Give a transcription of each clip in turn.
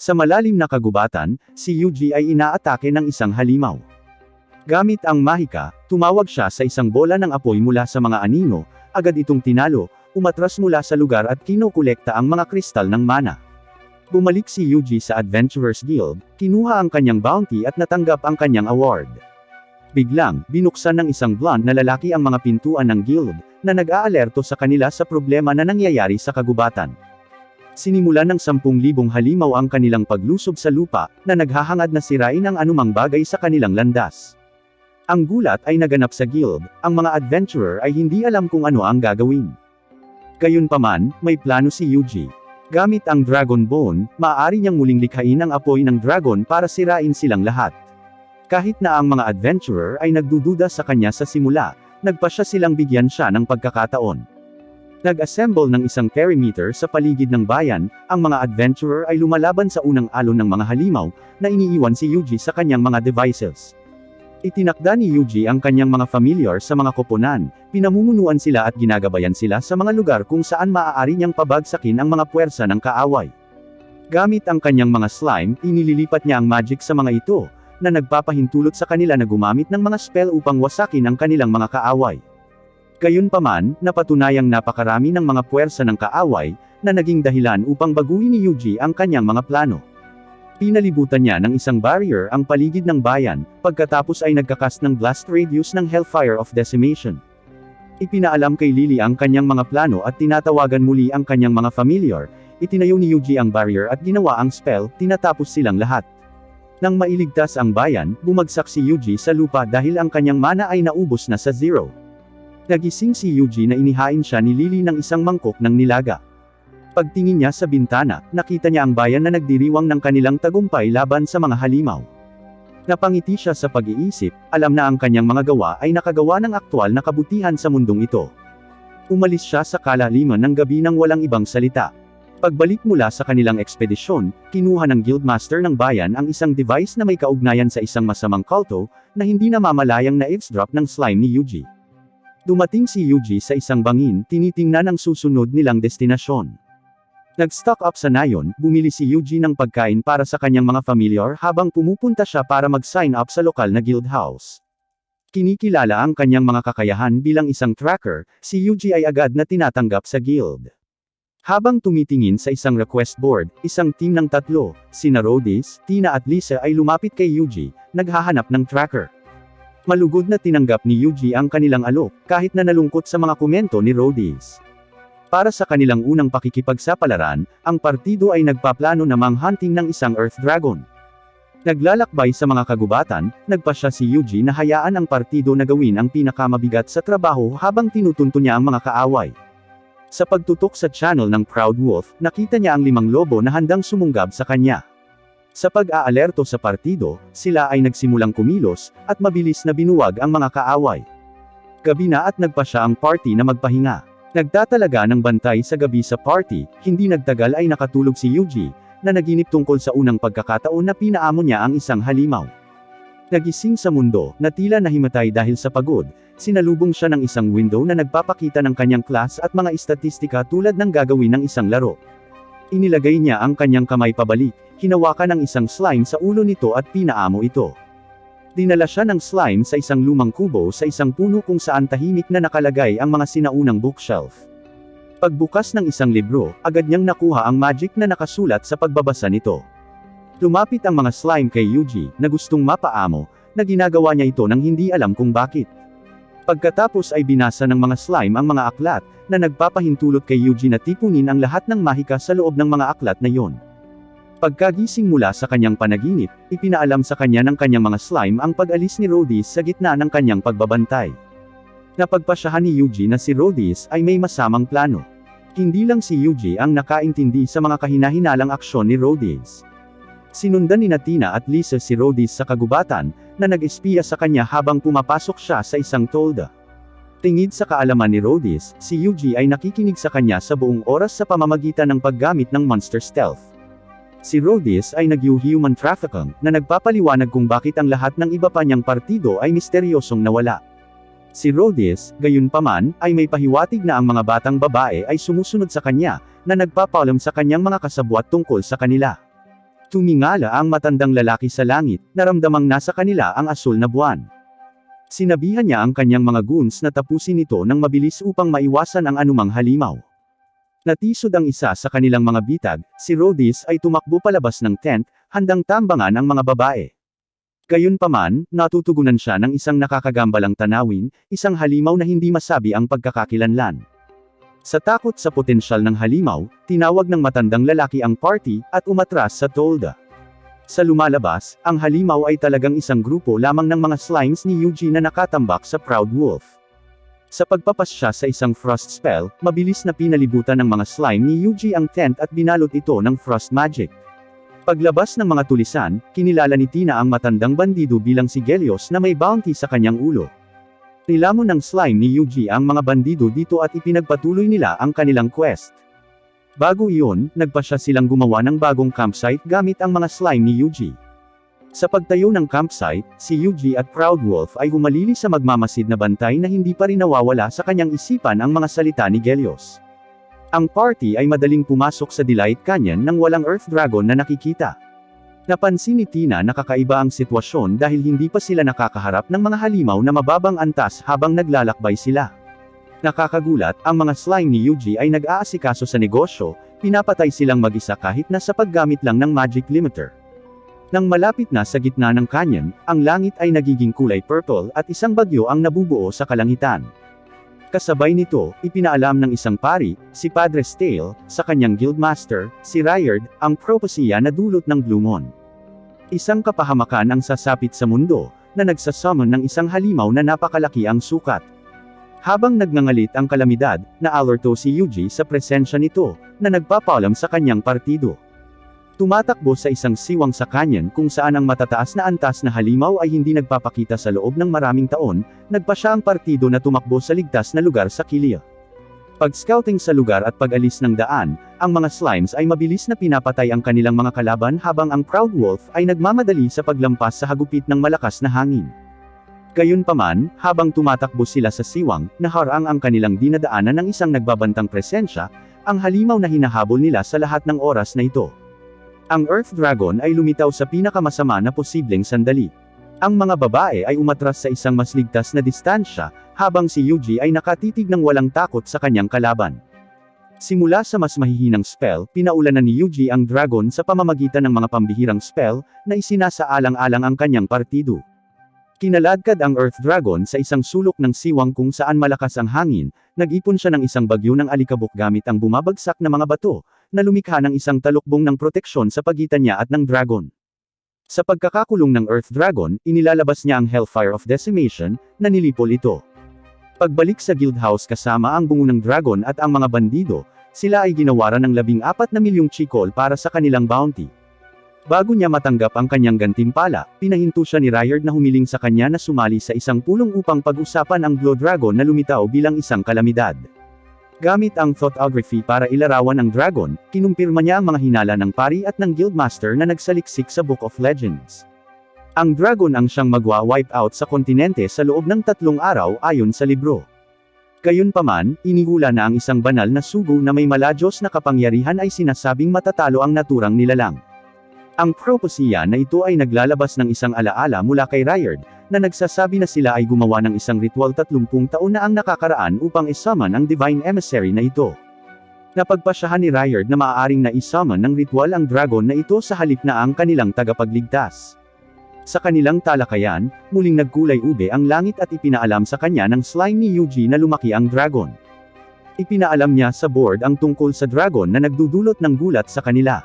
Sa malalim na kagubatan, si Yuji ay inaatake ng isang halimaw. Gamit ang mahika, tumawag siya sa isang bola ng apoy mula sa mga anino, agad itong tinalo, umatras mula sa lugar at kinokolekta ang mga kristal ng mana. Bumalik si Yuji sa Adventurers Guild, kinuha ang kanyang bounty at natanggap ang kanyang award. Biglang, binuksan ng isang blonde na lalaki ang mga pintuan ng guild, na nag-aalerto sa kanila sa problema na nangyayari sa kagubatan. Sinimulan ng 10,000 halimaw ang kanilang paglusob sa lupa, na naghahangad na sirain ang anumang bagay sa kanilang landas. Ang gulat ay naganap sa guild, ang mga adventurer ay hindi alam kung ano ang gagawin. Gayunpaman, may plano si Yuji. Gamit ang Dragon Bone, maaari niyang muling likhain ang apoy ng dragon para sirain silang lahat. Kahit na ang mga adventurer ay nagdududa sa kanya sa simula, nagpasya silang bigyan siya ng pagkakataon. Nag-assemble ng isang perimeter sa paligid ng bayan, ang mga adventurer ay lumalaban sa unang alon ng mga halimaw, na iniiwan si Yuji sa kanyang mga devices. Itinakda ni Yuji ang kanyang mga familiar sa mga koponan, pinamumunuan sila at ginagabayan sila sa mga lugar kung saan maaari niyang pabagsakin ang mga puwersa ng kaaway. Gamit ang kanyang mga slime, inililipat niya ang magic sa mga ito, na nagpapahintulot sa kanila na gumamit ng mga spell upang wasakin ang kanilang mga kaaway. Gayunpaman, napatunayang napakarami ng mga puwersa ng kaaway, na naging dahilan upang baguhin ni Yuji ang kanyang mga plano. Pinalibutan niya ng isang barrier ang paligid ng bayan, pagkatapos ay nagkakast ng blast radius ng Hellfire of Decimation. Ipinaalam kay Lily ang kanyang mga plano at tinatawagan muli ang kanyang mga familiar, itinayo ni Yuji ang barrier at ginawa ang spell, tinatapos silang lahat. Nang mailigtas ang bayan, bumagsak si Yuji sa lupa dahil ang kanyang mana ay naubos na sa zero. Nagising si Yuji na inihain siya ni Lily ng isang mangkok ng nilaga. Pagtingin niya sa bintana, nakita niya ang bayan na nagdiriwang ng kanilang tagumpay laban sa mga halimaw. Napangiti siya sa pag-iisip, alam na ang kanyang mga gawa ay nakagawa ng aktwal na kabutihan sa mundong ito. Umalis siya sa kalaliman ng gabi nang walang ibang salita. Pagbalik mula sa kanilang ekspedisyon, kinuha ng guildmaster ng bayan ang isang device na may kaugnayan sa isang masamang kulto, na hindi namamalayang na-eavesdrop ng slime ni Yuji. Dumating si Yuji sa isang bangin, tinitingnan ang susunod nilang destinasyon. Nag-stock up sa nayon, bumili si Yuji ng pagkain para sa kanyang mga familiar habang pumupunta siya para mag-sign up sa lokal na guild house. Kinikilala ang kanyang mga kakayahan bilang isang tracker, si Yuji ay agad na tinatanggap sa guild. Habang tumitingin sa isang request board, isang team ng 3, sina Rhodis, Tina at Lisa ay lumapit kay Yuji, naghahanap ng tracker. Malugod na tinanggap ni Yuji ang kanilang alok, kahit na nalungkot sa mga komento ni Rhodis. Para sa kanilang unang pakikipagsapalaran, ang partido ay nagpaplano na manghunting ng isang Earth Dragon. Naglalakbay sa mga kagubatan, nagpasya si Yuji na hayaan ang partido na gawin ang pinakamabigat sa trabaho habang tinutunto niya ang mga kaaway. Sa pagtutok sa channel ng Proud Wolf, nakita niya ang 5 lobo na handang sumunggab sa kanya. Sa pag-aalerto sa partido, sila ay nagsimulang kumilos, at mabilis na binuwag ang mga kaaway. Gabi na at nagpasya ang party na magpahinga. Nagtatalaga ng bantay sa gabi sa party, hindi nagtagal ay nakatulog si Yuji, na naginip tungkol sa unang pagkakataon na pinaamo niya ang isang halimaw. Nagising sa mundo, na tila nahimatay dahil sa pagod, sinalubong siya ng isang window na nagpapakita ng kanyang class at mga istatistika tulad ng gagawin ng isang laro. Inilagay niya ang kanyang kamay pabalik, hinawakan ng isang slime sa ulo nito at pinaamo ito. Dinala siya ng slime sa isang lumang kubo sa isang puno kung saan tahimik na nakalagay ang mga sinaunang bookshelf. Pagbukas ng isang libro, agad niyang nakuha ang magic na nakasulat sa pagbabasa nito. Lumapit ang mga slime kay Yuji, na gustong mapaamo, na ginagawa niya ito nang hindi alam kung bakit. Pagkatapos ay binasa ng mga slime ang mga aklat, na nagpapahintulot kay Yuji na tipunin ang lahat ng mahika sa loob ng mga aklat na yon. Pagkagising mula sa kanyang panaginip, ipinaalam sa kanya ng kanyang mga slime ang pag-alis ni Rhodis sa gitna ng kanyang pagbabantay. Napagpasyahan ni Yuji na si Rhodis ay may masamang plano. Hindi lang si Yuji ang nakaintindi sa mga kahinahinalang aksyon ni Rhodis. Sinundan ni Tina at Lisa si Rhodis sa kagubatan, na nag-espiya sa kanya habang pumapasok siya sa isang tolda. Tingid sa kaalaman ni Rhodis, si Yuji ay nakikinig sa kanya sa buong oras sa pamamagitan ng paggamit ng monster stealth. Si Rhodis ay nag-human trafficking, na nagpapaliwanag kung bakit ang lahat ng iba pa niyang partido ay misteryosong nawala. Si Rhodis, gayunpaman, ay may pahiwatig na ang mga batang babae ay sumusunod sa kanya, na nagpapaalam sa kanyang mga kasabwat tungkol sa kanila. Tumingala ang matandang lalaki sa langit, naramdamang nasa kanila ang asul na buwan. Sinabihan niya ang kanyang mga goons na tapusin ito ng mabilis upang maiwasan ang anumang halimaw. Natisod ang isa sa kanilang mga bitag, si Rhodys ay tumakbo palabas ng tent, handang tambangan ang mga babae. Gayunpaman, natutugunan siya ng isang nakakagambalang tanawin, isang halimaw na hindi masabi ang pagkakakilanlan. Sa takot sa potensyal ng halimaw, tinawag ng matandang lalaki ang party, at umatras sa tolda. Sa lumalabas, ang halimaw ay talagang isang grupo lamang ng mga slimes ni Yuji na nakatambak sa Proud Wolf. Sa pagpapasya sa isang frost spell, mabilis na pinalibutan ng mga slime ni Yuji ang tent at binalot ito ng frost magic. Paglabas ng mga tulisan, kinilala ni Tina ang matandang bandido bilang si Gelios na may bounty sa kanyang ulo. Nilamon ng slime ni Yuji ang mga bandido dito at ipinagpatuloy nila ang kanilang quest. Bago iyon, nagpasya silang gumawa ng bagong campsite gamit ang mga slime ni Yuji. Sa pagtayo ng campsite, si Yuji at Proud Wolf ay humalili sa magmamasid na bantay na hindi pa rin nawawala sa kanyang isipan ang mga salita ni Gelios. Ang party ay madaling pumasok sa Delight Canyon nang walang Earth Dragon na nakikita. Napansin ni Tina na kakaiba ang sitwasyon dahil hindi pa sila nakakaharap ng mga halimaw na mababang antas habang naglalakbay sila. Nakakagulat, ang mga slime ni Yuji ay nag-aasikaso sa negosyo, pinapatay silang mag-isa kahit na sa paggamit lang ng magic limiter. Nang malapit na sa gitna ng canyon, ang langit ay nagiging kulay purple at isang bagyo ang nabubuo sa kalangitan. Kasabay nito, ipinaalam ng isang pari, si Padre Stale, sa kanyang guildmaster, si Ryard, ang propesya na dulot ng Blue Moon. Isang kapahamakan ang sasapit sa mundo, na nagsasummon ng isang halimaw na napakalaki ang sukat. Habang nagngangalit ang kalamidad, naalerto si Yuji sa presensya nito, na nagpapaalam sa kanyang partido. Tumatakbo sa isang siwang sa canyon kung saan ang matataas na antas na halimaw ay hindi nagpapakita sa loob ng maraming taon, nagpasya ang partido na tumakbo sa ligtas na lugar sa kilya. Pag-scouting sa lugar at pag-alis ng daan, ang mga slimes ay mabilis na pinapatay ang kanilang mga kalaban habang ang Proud Wolf ay nagmamadali sa paglampas sa hagupit ng malakas na hangin. Gayunpaman, habang tumatakbo sila sa siwang, naharang ang kanilang dinadaanan ng isang nagbabantang presensya, ang halimaw na hinahabol nila sa lahat ng oras na ito. Ang Earth Dragon ay lumitaw sa pinakamasama na posibleng sandali. Ang mga babae ay umatras sa isang mas ligtas na distansya, habang si Yuji ay nakatitig ng walang takot sa kanyang kalaban. Simula sa mas mahihinang spell, pinaulanan ni Yuji ang dragon sa pamamagitan ng mga pambihirang spell, na isinasaalang-alang ang kanyang partido. Kinaladkad ang Earth Dragon sa isang sulok ng siwang kung saan malakas ang hangin, nag-ipon siya ng isang bagyo ng alikabok gamit ang bumabagsak na mga bato, na lumikha ng isang talukbong ng proteksyon sa pagitan niya at ng dragon. Sa pagkakakulong ng Earth Dragon, inilalabas niya ang Hellfire of Decimation, na nilipol ito. Pagbalik sa Guildhouse kasama ang bungo ng dragon at ang mga bandido, sila ay ginawaran ng 14 na milyong chikol para sa kanilang bounty. Bago niya matanggap ang kanyang gantimpala, pinahinto siya ni Ryard na humiling sa kanya na sumali sa isang pulong upang pag-usapan ang Blood Dragon na lumitaw bilang isang kalamidad. Gamit ang thoughtography para ilarawan ang dragon, kinumpirma niya ang mga hinala ng pari at ng guildmaster na nagsaliksik sa Book of Legends. Ang dragon ang siyang magwa-wipe out sa kontinente sa loob ng 3 araw ayon sa libro. Gayunpaman, inihula na ang isang banal na sugo na may maladyos na kapangyarihan ay sinasabing matatalo ang naturang nilalang. Ang propesya na ito ay naglalabas ng isang alaala mula kay Ryard, na nagsasabi na sila ay gumawa ng isang ritual 30 taon na ang nakakaraan upang isummon ang divine emissary na ito. Napagpasyahan ni Ryard na maaaring na isummon ng ritual ang dragon na ito sa halip na ang kanilang tagapagligtas. Sa kanilang talakayan, muling nagkulay ube ang langit at ipinaalam sa kanya ng slime ni Yuji na lumaki ang dragon. Ipinaalam niya sa board ang tungkol sa dragon na nagdudulot ng gulat sa kanila.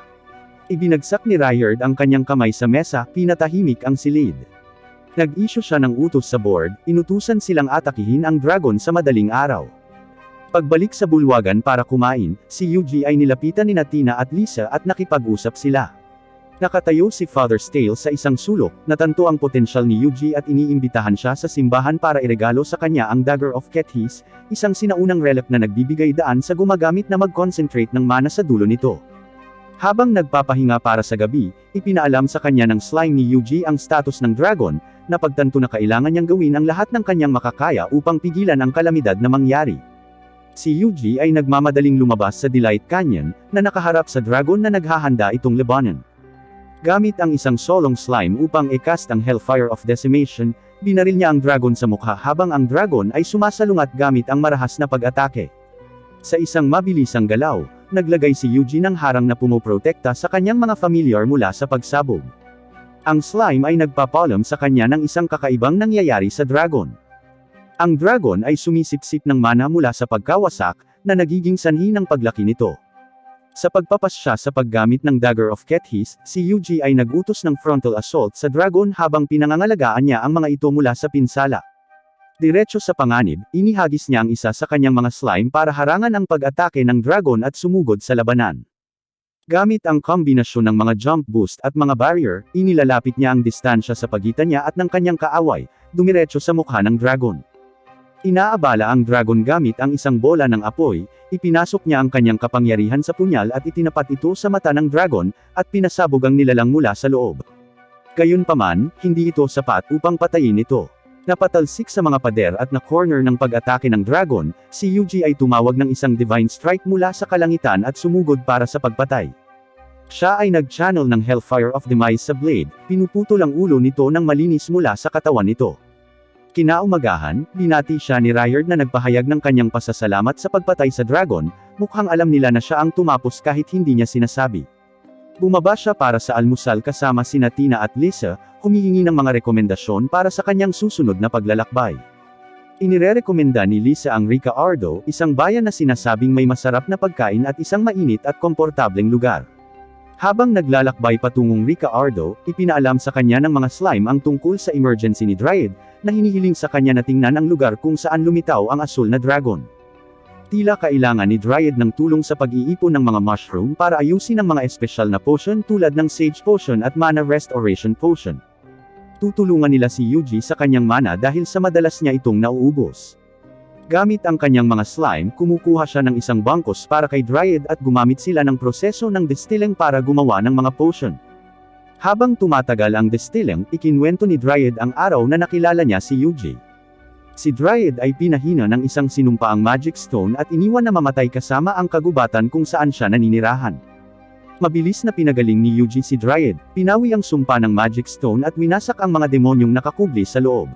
Ibinagsak ni Ryard ang kanyang kamay sa mesa, pinatahimik ang silid. Nag-issue siya ng utos sa board, inutusan silang atakihin ang dragon sa madaling araw. Pagbalik sa bulwagan para kumain, si Yuji ay nilapitan ni Tina at Lisa at nakipag-usap sila. Nakatayo si Father Stale sa isang sulok, natanto ang potensyal ni Yuji at iniimbitahan siya sa simbahan para iregalo sa kanya ang Dagger of Kethis, isang sinaunang relic na nagbibigay daan sa gumagamit na mag-concentrate ng mana sa dulo nito. Habang nagpapahinga para sa gabi, ipinaalam sa kanya ng slime ni Yuji ang status ng dragon, na pagtanto na kailangan niyang gawin ang lahat ng kanyang makakaya upang pigilan ang kalamidad na mangyari. Si Yuji ay nagmamadaling lumabas sa Delight Canyon, na nakaharap sa dragon na naghahanda itong labanan. Gamit ang isang solong slime upang i-cast ang Hellfire of Decimation, binaril niya ang dragon sa mukha habang ang dragon ay sumasalungat gamit ang marahas na pag-atake. Sa isang mabilisang galaw, naglagay si Yuji ng harang na pumoprotekta sa kanyang mga familiar mula sa pagsabog. Ang slime ay nagpapalam sa kanya ng isang kakaibang nangyayari sa dragon. Ang dragon ay sumisipsip ng mana mula sa pagkawasak, na nagiging sanhi ng paglaki nito. Sa pagpapasya sa paggamit ng Dagger of Kethis, si Yuji ay nagutos ng frontal assault sa dragon habang pinangangalagaan niya ang mga ito mula sa pinsala. Diretso sa panganib, inihagis niya ang isa sa kanyang mga slime para harangan ang pag-atake ng dragon at sumugod sa labanan. Gamit ang kombinasyon ng mga jump boost at mga barrier, inilalapit niya ang distansya sa pagitan niya at ng kanyang kaaway, dumiretso sa mukha ng dragon. Inaabala ang dragon gamit ang isang bola ng apoy, ipinasok niya ang kanyang kapangyarihan sa punyal at itinapat ito sa mata ng dragon, at pinasabog ang nilalang mula sa loob. Gayunpaman, hindi ito sapat upang patayin ito. Napatalsik sa mga pader at na-corner ng pag-atake ng dragon, si Yuji ay tumawag ng isang divine strike mula sa kalangitan at sumugod para sa pagpatay. Siya ay nag-channel ng Hellfire of Demise sa blade, pinuputol ang ulo nito ng malinis mula sa katawan nito. Kinaumagahan, binati siya ni Ryard na nagpahayag ng kanyang pasasalamat sa pagpatay sa dragon, mukhang alam nila na siya ang tumapos kahit hindi niya sinasabi. Bumaba siya para sa almusal kasama sina Tina at Lisa, humihingi ng mga rekomendasyon para sa kanyang susunod na paglalakbay. Inirerekomenda ni Lisa ang Rica Ardo, isang bayan na sinasabing may masarap na pagkain at isang mainit at komportableng lugar. Habang naglalakbay patungong Rica Ardo, ipinaalam sa kanya ng mga slime ang tungkol sa emergency ni Dryad, na hinihiling sa kanya na tingnan ang lugar kung saan lumitaw ang asul na dragon. Tila kailangan ni Dryad ng tulong sa pag-iipon ng mga mushroom para ayusin ang mga espesyal na potion tulad ng Sage Potion at Mana Restoration Potion. Tutulungan nila si Yuji sa kanyang mana dahil sa madalas niya itong nauubos. Gamit ang kanyang mga slime, kumukuha siya ng isang bangkos para kay Dryad at gumamit sila ng proseso ng distilling para gumawa ng mga potion. Habang tumatagal ang distilling, ikinwento ni Dryad ang araw na nakilala niya si Yuji. Si Dryad ay pinahina ng isang sinumpaang magic stone at iniwan na mamatay kasama ang kagubatan kung saan siya naninirahan. Mabilis na pinagaling ni Yuji si Dryad, pinawi ang sumpa ng magic stone at winasak ang mga demonyong nakakubli sa loob.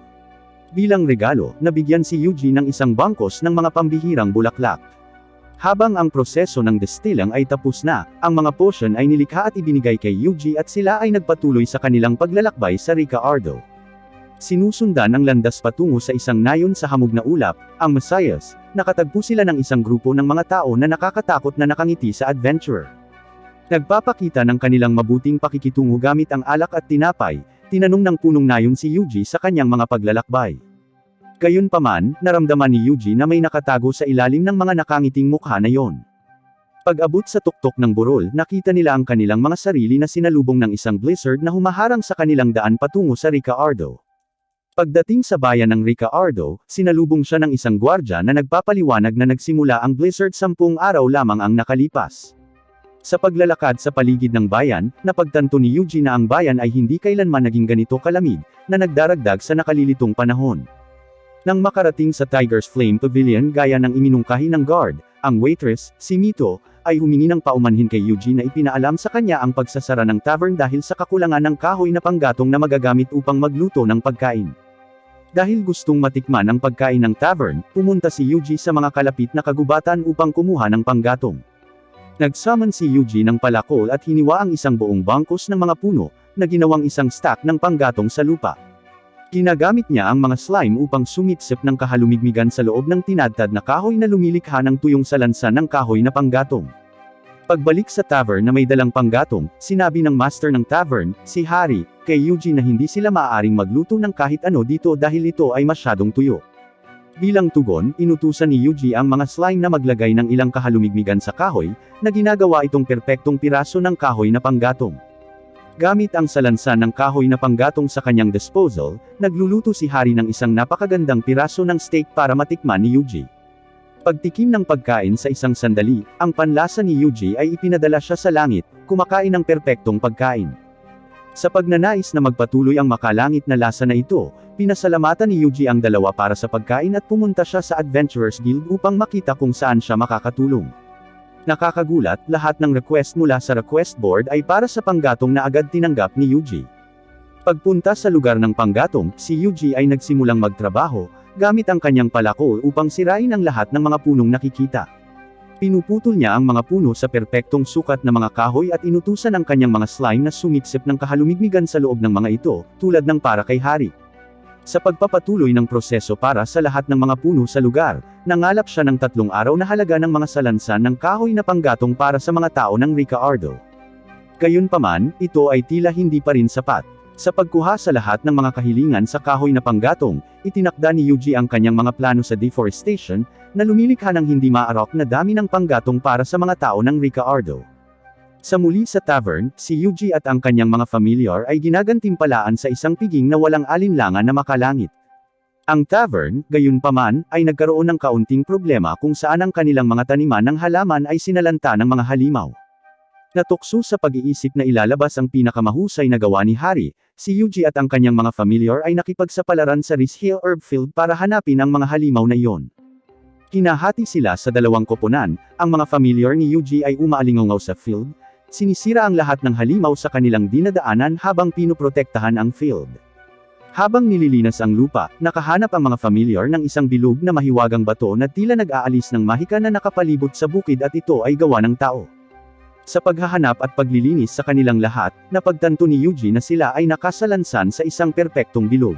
Bilang regalo, nabigyan si Yuji ng isang bangkos ng mga pambihirang bulaklak. Habang ang proseso ng distilling ay tapos na, ang mga potion ay nilikha at ibinigay kay Yuji at sila ay nagpatuloy sa kanilang paglalakbay sa Rica Ardo. Sinusundan ang landas patungo sa isang nayon sa hamog na ulap, ang Messias, nakatagpo sila ng isang grupo ng mga tao na nakakatakot na nakangiti sa adventurer. Nagpapakita ng kanilang mabuting pakikitungo gamit ang alak at tinapay, tinanong ng punong nayon si Yuji sa kanyang mga paglalakbay. Gayunpaman, naramdaman ni Yuji na may nakatago sa ilalim ng mga nakangiting mukha na yon. Pag-abot sa tuktok ng burol, nakita nila ang kanilang mga sarili na sinalubong ng isang blizzard na humaharang sa kanilang daan patungo sa Rica Ardo. Pagdating sa bayan ng Rica Ardo, sinalubong siya ng isang gwardya na nagpapaliwanag na nagsimula ang blizzard 10 araw lamang ang nakalipas. Sa paglalakad sa paligid ng bayan, napagtanto ni Yuji na ang bayan ay hindi kailanman naging ganito kalamig, na nagdaragdag sa nakalilitong panahon. Nang makarating sa Tiger's Flame Pavilion gaya ng iminungkahi ng guard, ang waitress, si Mito, ay humingi ng paumanhin kay Yuji na ipinaalam sa kanya ang pagsasara ng tavern dahil sa kakulangan ng kahoy na panggatong na magagamit upang magluto ng pagkain. Dahil gustong matikman ang pagkain ng tavern, pumunta si Yuji sa mga kalapit na kagubatan upang kumuha ng panggatong. Nagsummon si Yuji ng palakol at hiniwa ang isang buong bangkos ng mga puno, na ginawang isang stack ng panggatong sa lupa. Ginagamit niya ang mga slime upang sumipsip ng kahalumigmigan sa loob ng tinadtad na kahoy na lumilikha ng tuyong sa lansa ng kahoy na panggatong. Pagbalik sa tavern na may dalang panggatong, sinabi ng master ng tavern, si Hari, kay Yuji na hindi sila maaaring magluto ng kahit ano dito dahil ito ay masyadong tuyo. Bilang tugon, inutusan ni Yuji ang mga slime na maglagay ng ilang kahalumigmigan sa kahoy, na ginagawa itong perpektong piraso ng kahoy na panggatong. Gamit ang salansan ng kahoy na panggatong sa kanyang disposal, nagluluto si Hari ng isang napakagandang piraso ng steak para matikman ni Yuji. Pagtikim ng pagkain sa isang sandali, ang panlasa ni Yuji ay ipinadala siya sa langit, kumakain ng perpektong pagkain. Sa pagnanais na magpatuloy ang makalangit na lasa na ito, pinasalamatan ni Yuji ang dalawa para sa pagkain at pumunta siya sa Adventurers Guild upang makita kung saan siya makakatulong. Nakakagulat, lahat ng request mula sa request board ay para sa panggatong na agad tinanggap ni Yuji. Pagpunta sa lugar ng panggatong, si Yuji ay nagsimulang magtrabaho, gamit ang kanyang palako upang sirain ang lahat ng mga punong nakikita. Pinuputol niya ang mga puno sa perpektong sukat na mga kahoy at inutusan ang kanyang mga slime na sumipsip ng kahalumigmigan sa loob ng mga ito, tulad ng para kay hari. Sa pagpapatuloy ng proseso para sa lahat ng mga puno sa lugar, nangalap siya ng 3 araw na halaga ng mga salansan ng kahoy na panggatong para sa mga tao ng Ricaardo. Gayunpaman, ito ay tila hindi pa rin sapat. Sa pagkuha sa lahat ng mga kahilingan sa kahoy na panggatong, itinakda ni Yuji ang kanyang mga plano sa deforestation, na lumilikha ng hindi maarok na dami ng panggatong para sa mga tao ng Ricaardo. Sa muli sa tavern, si Yuji at ang kanyang mga familiar ay ginagantimpalaan sa isang piging na walang alinlangan na makalangit. Ang tavern, gayunpaman, ay nagkaroon ng kaunting problema kung saan ang kanilang mga taniman ng halaman ay sinalanta ng mga halimaw. Natukso sa pag-iisip na ilalabas ang pinakamahusay na gawa ni Hari, si Yuji at ang kanyang mga familiar ay nakipagsapalaran sa Rice Hill Herb Field para hanapin ang mga halimaw na iyon. Hinahati sila sa 2 koponan, ang mga familiar ni Yuji ay umaalingaw sa field, sinisira ang lahat ng halimaw sa kanilang dinadaanan habang pinoprotektahan ang field. Habang nililinas ang lupa, nakahanap ang mga familiar ng isang bilog na mahiwagang bato na tila nag-aalis ng mahika na nakapalibot sa bukid at ito ay gawa ng tao. Sa paghahanap at paglilinis sa kanilang lahat, napagtanto ni Yuji na sila ay nakasalansan sa isang perpektong bilog.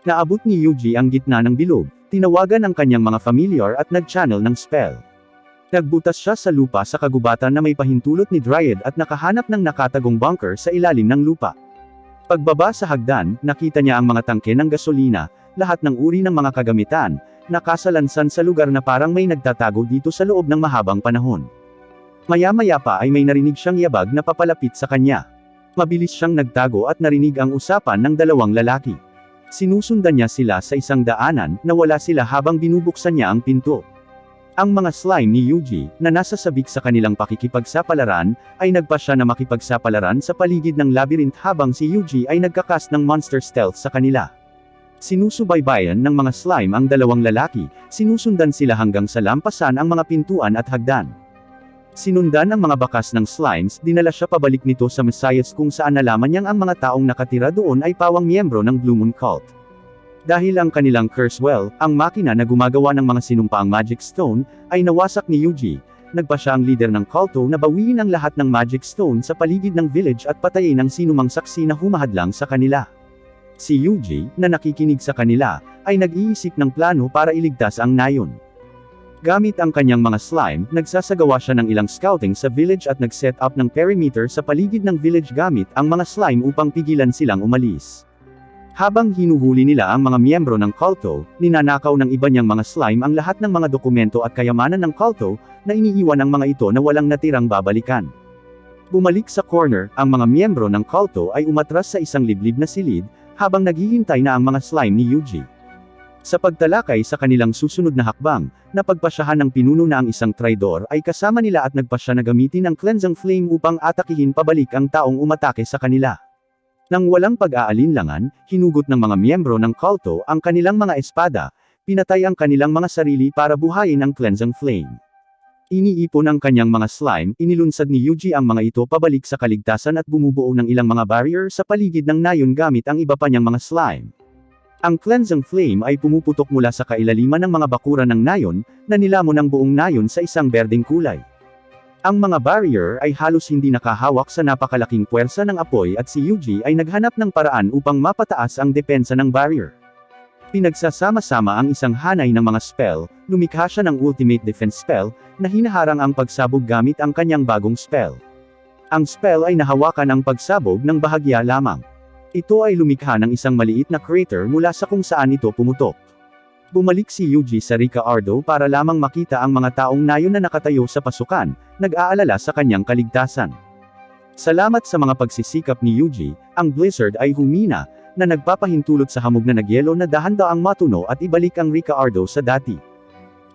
Naabot ni Yuji ang gitna ng bilog, tinawagan ang kanyang mga familiar at nag-channel ng spell. Nagbutas siya sa lupa sa kagubatan na may pahintulot ni Dryad at nakahanap ng nakatagong bunker sa ilalim ng lupa. Pagbaba sa hagdan, nakita niya ang mga tangke ng gasolina, lahat ng uri ng mga kagamitan, nakasalansan sa lugar na parang may nagtatago dito sa loob ng mahabang panahon. Maya-maya pa ay may narinig siyang yabag na papalapit sa kanya. Mabilis siyang nagtago at narinig ang usapan ng 2 lalaki. Sinusundan niya sila sa isang daanan, nawala sila habang binubuksan niya ang pinto. Ang mga slime ni Yuji, na nasa sabik sa kanilang pakikipagsapalaran, ay nagpasya na makipagsapalaran sa paligid ng labyrinth habang si Yuji ay nagkakas ng monster stealth sa kanila. Sinusubaybayan ng mga slime ang 2 lalaki, sinusundan sila hanggang sa lampasan ang mga pintuan at hagdan. Sinundan ang mga bakas ng slimes, dinala siya pabalik nito sa Messias kung saan nalaman niyang ang mga taong nakatira doon ay pawang miyembro ng Blue Moon Cult. Dahil ang kanilang curse well, ang makina na gumagawa ng mga sinumpaang magic stone, ay nawasak ni Yuji, nagpa siya ang leader ng culto na bawiin ang lahat ng magic stone sa paligid ng village at patayin ang sinumang saksi na humahadlang sa kanila. Si Yuji, na nakikinig sa kanila, ay nag-iisip ng plano para iligtas ang nayon. Gamit ang kanyang mga slime, nagsasagawa siya ng ilang scouting sa village at nag-set up ng perimeter sa paligid ng village gamit ang mga slime upang pigilan silang umalis. Habang hinuhuli nila ang mga miyembro ng culto, ninanakaw ng iba niyang mga slime ang lahat ng mga dokumento at kayamanan ng culto, na iniiwan ang mga ito na walang natirang babalikan. Bumalik sa corner, ang mga miyembro ng culto ay umatras sa isang liblib na silid, habang naghihintay na ang mga slime ni Yuji. Sa pagtalakay sa kanilang susunod na hakbang, napagpasyahan ng pinuno na ang isang traidor ay kasama nila at nagpasya na gamitin ang cleansing flame upang atakihin pabalik ang taong umatake sa kanila. Nang walang pag-aalinlangan, hinugot ng mga miyembro ng culto ang kanilang mga espada, pinatay ang kanilang mga sarili para buhayin ang cleansing flame. Iniipon ang kanyang mga slime, inilunsad ni Yuji ang mga ito pabalik sa kaligtasan at bumubuo ng ilang mga barrier sa paligid ng nayon gamit ang iba pa niyang mga slime. Ang cleansing flame ay pumuputok mula sa kailaliman ng mga bakuran ng nayon, na nilamon ang buong nayon sa isang berdeng kulay. Ang mga barrier ay halos hindi nakahawak sa napakalaking puwersa ng apoy at si Yuji ay naghanap ng paraan upang mapataas ang depensa ng barrier. Pinagsasama-sama ang isang hanay ng mga spell, lumikha siya ng ultimate defense spell, na hinaharang ang pagsabog gamit ang kanyang bagong spell. Ang spell ay nahawakan ang pagsabog ng bahagya lamang. Ito ay lumikha ng isang maliit na crater mula sa kung saan ito pumutok. Bumalik si Yuji sa Ricaardo para lamang makita ang mga taong nayon na nakatayo sa pasukan, nag-aalala sa kanyang kaligtasan. Salamat sa mga pagsisikap ni Yuji, ang blizzard ay humina, na nagpapahintulot sa hamog na nagyelo na dahan-daang matuno at ibalik ang Ricaardo sa dati.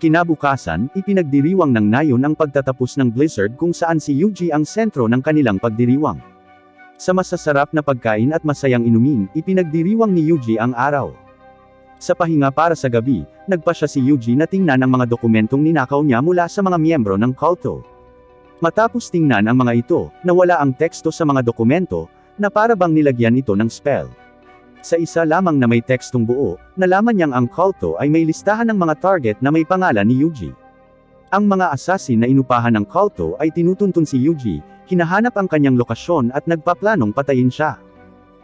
Kinabukasan, ipinagdiriwang ng nayon ang pagtatapos ng blizzard kung saan si Yuji ang sentro ng kanilang pagdiriwang. Sa masasarap na pagkain at masayang inumin, ipinagdiriwang ni Yuji ang araw. Sa pahinga para sa gabi, nagpa siya si Yuji na tingnan ang mga dokumentong ninakaw niya mula sa mga miyembro ng culto. Matapos tingnan ang mga ito, nawala ang teksto sa mga dokumento, na para bang nilagyan ito ng spell. Sa isa lamang na may tekstong buo, nalaman niyang ang kulto ay may listahan ng mga target na may pangalan ni Yuji. Ang mga assassin na inupahan ng kulto ay tinutuntun si Yuji, hinahanap ang kanyang lokasyon at nagpaplanong patayin siya.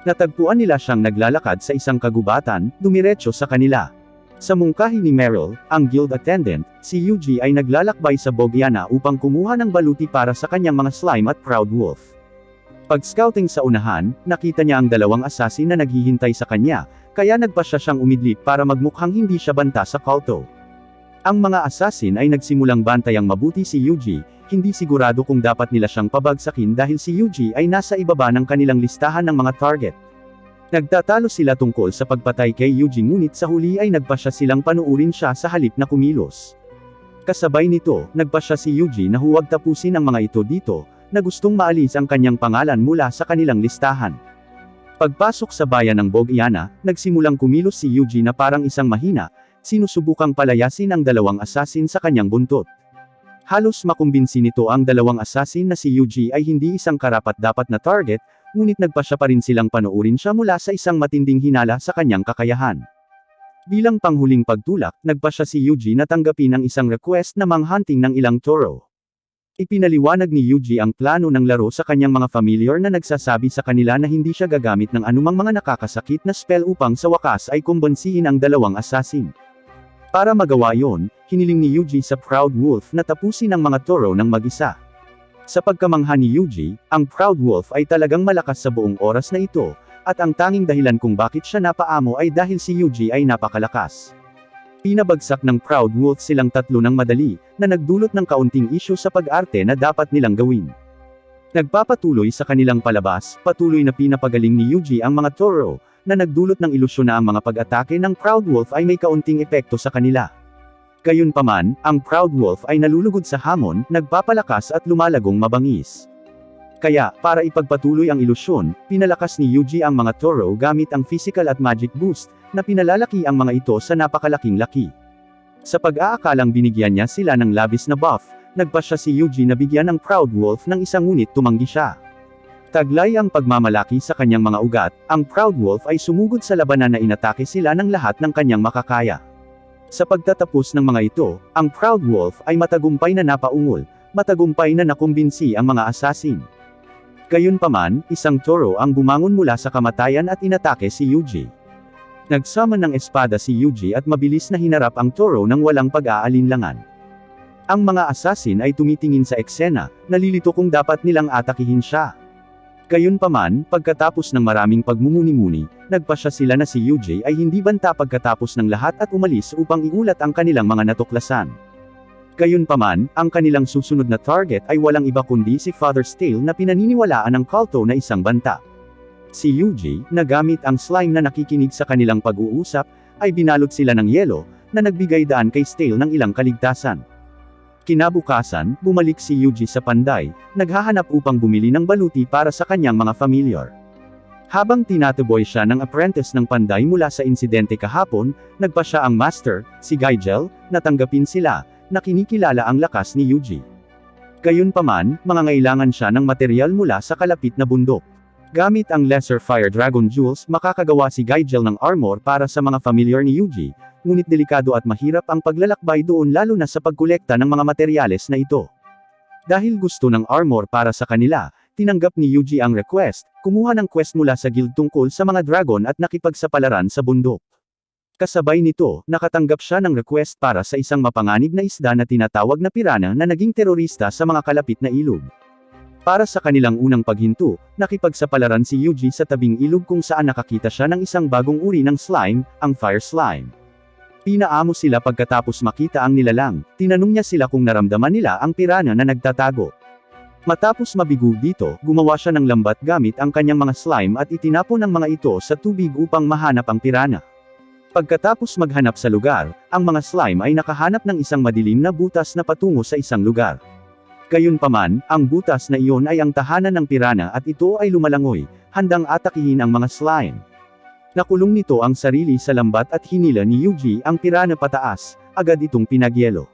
Natagpuan nila siyang naglalakad sa isang kagubatan, dumiretso sa kanila. Sa mungkahi ni Meryl, ang guild attendant, si Yuji ay naglalakbay sa Bogiana upang kumuha ng baluti para sa kanyang mga slime at Proud Wolf. Pag-scouting sa unahan, nakita niya ang dalawang assassin na naghihintay sa kanya, kaya nagpasya siyang umidlip para magmukhang hindi siya banta sa kulto. Ang mga assassin ay nagsimulang bantayang mabuti si Yuji, hindi sigurado kung dapat nila siyang pabagsakin dahil si Yuji ay nasa ibaba ng kanilang listahan ng mga target. Nagtatalo sila tungkol sa pagpatay kay Yuji ngunit sa huli ay nagpasya silang panuurin siya sa halip na kumilos. Kasabay nito, nagpasya si Yuji na huwag tapusin ang mga ito dito, na gustong maalis ang kanyang pangalan mula sa kanilang listahan. Pagpasok sa bayan ng Bogiana, nagsimulang kumilos si Yuji na parang isang mahina, sinusubukang palayasin ang dalawang assassin sa kanyang buntot. Halos makumbinsi nito ang dalawang assassin na si Yuji ay hindi isang karapat-dapat na target, ngunit nagpasya pa rin silang panoorin siya mula sa isang matinding hinala sa kanyang kakayahan. Bilang panghuling pagtulak, nagpasya si Yuji na tanggapin ang isang request na manghunting ng ilang toro. Ipinaliwanag ni Yuji ang plano ng laro sa kanyang mga familiar na nagsasabi sa kanila na hindi siya gagamit ng anumang mga nakakasakit na spell upang sa wakas ay kumbansihin ang dalawang assassin. Para magawa yon, hiniling ni Yuji sa Proud Wolf na tapusin ang mga toro ng mag-isa. Sa pagkamangha ni Yuji, ang Proud Wolf ay talagang malakas sa buong oras na ito, at ang tanging dahilan kung bakit siya napaamo ay dahil si Yuji ay napakalakas. Pinabagsak ng Proud Wolf silang tatlo ng madali, na nagdulot ng kaunting isyu sa pag-arte na dapat nilang gawin. Nagpapatuloy sa kanilang palabas, patuloy na pinapagaling ni Yuji ang mga toro, na nagdulot ng ilusyon na ang mga pag-atake ng Proud Wolf ay may kaunting epekto sa kanila. Gayunpaman, ang Proud Wolf ay nalulugod sa hamon, nagpapalakas at lumalagong mabangis. Kaya, para ipagpatuloy ang ilusyon, pinalakas ni Yuji ang mga toro gamit ang physical at magic boost, na pinalalaki ang mga ito sa napakalaking laki. Sa pag-aakalang binigyan niya sila ng labis na buff, nagpasya si Yuji na bigyan ng Proud Wolf ng isang ngunit tumanggi siya. Taglay ang pagmamalaki sa kanyang mga ugat, ang Proud Wolf ay sumugod sa labanan na inatake sila ng lahat ng kanyang makakaya. Sa pagtatapos ng mga ito, ang Proud Wolf ay matagumpay na napaungol, matagumpay na nakumbinsi ang mga assassin. Gayunpaman, isang toro ang bumangon mula sa kamatayan at inatake si Yuji. Nagsaman ng espada si Yuji at mabilis na hinarap ang toro ng walang pag-aalinlangan. Ang mga assassin ay tumitingin sa eksena, nalilito kung dapat nilang atakihin siya. Gayunpaman, pagkatapos ng maraming pagmumuni-muni, nagpasya sila na si Yuji ay hindi banta pagkatapos ng lahat at umalis upang iulat ang kanilang mga natuklasan. Gayunpaman, ang kanilang susunod na target ay walang iba kundi si Father's Tale na pinaniniwalaan ng kulto na isang banta. Si Yuji, na gamit ang slime na nakikinig sa kanilang pag-uusap, ay binalot sila ng yelo, na nagbigay daan kay Stale ng ilang kaligtasan. Kinabukasan, bumalik si Yuji sa Panday, naghahanap upang bumili ng baluti para sa kanyang mga familiar. Habang tinataboy siya ng apprentice ng Panday mula sa insidente kahapon, nagpasya ang master, si Gaigel, na tanggapin sila, na kinikilala ang lakas ni Yuji. Gayunpaman, mangangailangan siya ng material mula sa kalapit na bundok. Gamit ang Lesser Fire Dragon Jewels, makakagawa si Gaigel ng armor para sa mga familiar ni Yuji, ngunit delikado at mahirap ang paglalakbay doon lalo na sa pagkolekta ng mga materyales na ito. Dahil gusto ng armor para sa kanila, tinanggap ni Yuji ang request, kumuha ng quest mula sa guild tungkol sa mga dragon at nakipagsapalaran sa bundok. Kasabay nito, nakatanggap siya ng request para sa isang mapanganib na isda na tinatawag na piranha na naging terorista sa mga kalapit na ilog. Para sa kanilang unang paghinto, nakipagsapalaran si Yuji sa tabing ilog kung saan nakakita siya ng isang bagong uri ng slime, ang fire slime. Pinaamo sila pagkatapos makita ang nilalang, tinanong niya sila kung naramdaman nila ang piranha na nagtatago. Matapos mabigo dito, gumawa siya ng lambat gamit ang kanyang mga slime at itinapon ang mga ito sa tubig upang mahanap ang piranha. Pagkatapos maghanap sa lugar, ang mga slime ay nakahanap ng isang madilim na butas na patungo sa isang lugar. Gayunpaman, ang butas na iyon ay ang tahanan ng piranha at ito ay lumalangoy, handang atakihin ang mga slime. Nakulong nito ang sarili sa lambat at hinila ni Yuji ang piranha pataas, agad itong pinagyelo.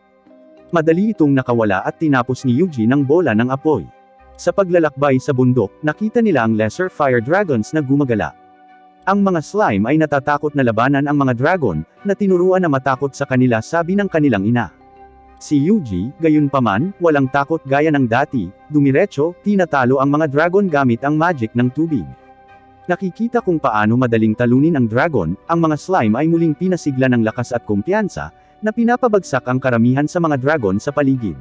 Madali itong nakawala at tinapos ni Yuji ng bola ng apoy. Sa paglalakbay sa bundok, nakita nila ang lesser fire dragons na gumagala. Ang mga slime ay natatakot na labanan ang mga dragon, na tinuruan na matakot sa kanila sabi ng kanilang ina. Si Yuji, gayunpaman, walang takot gaya ng dati, dumiretso, tinatalo ang mga dragon gamit ang magic ng tubig. Nakikita kung paano madaling talunin ang dragon, ang mga slime ay muling pinasigla ng lakas at kumpiyansa, na pinapabagsak ang karamihan sa mga dragon sa paligid.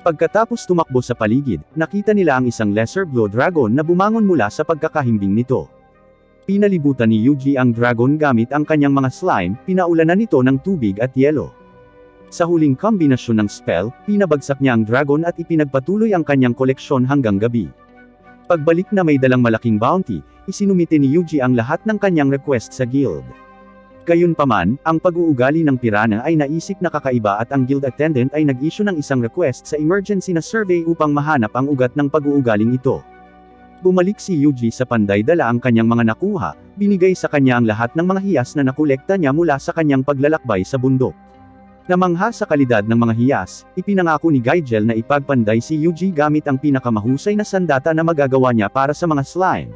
Pagkatapos tumakbo sa paligid, nakita nila ang isang lesser blue dragon na bumangon mula sa pagkakahimbing nito. Pinalibutan ni Yuji ang dragon gamit ang kanyang mga slime, pinaulanan nito ng tubig at yelo. Sa huling kombinasyon ng spell, pinabagsak niya ang dragon at ipinagpatuloy ang kanyang koleksyon hanggang gabi. Pagbalik na may dalang malaking bounty, isinumite ni Yuji ang lahat ng kanyang request sa guild. Gayunpaman, ang pag-uugali ng Piranha ay naisip na kakaiba at ang guild attendant ay nag-issue ng isang request sa emergency na survey upang mahanap ang ugat ng pag-uugaling ito. Bumalik si Yuji sa panday dala ang kanyang mga nakuha, binigay sa kanya ang lahat ng mga hiyas na nakolekta niya mula sa kanyang paglalakbay sa bundok. Namangha sa kalidad ng mga hiyas, ipinangako ni Gaijel na ipagpanday si Yuji gamit ang pinakamahusay na sandata na magagawa niya para sa mga slime.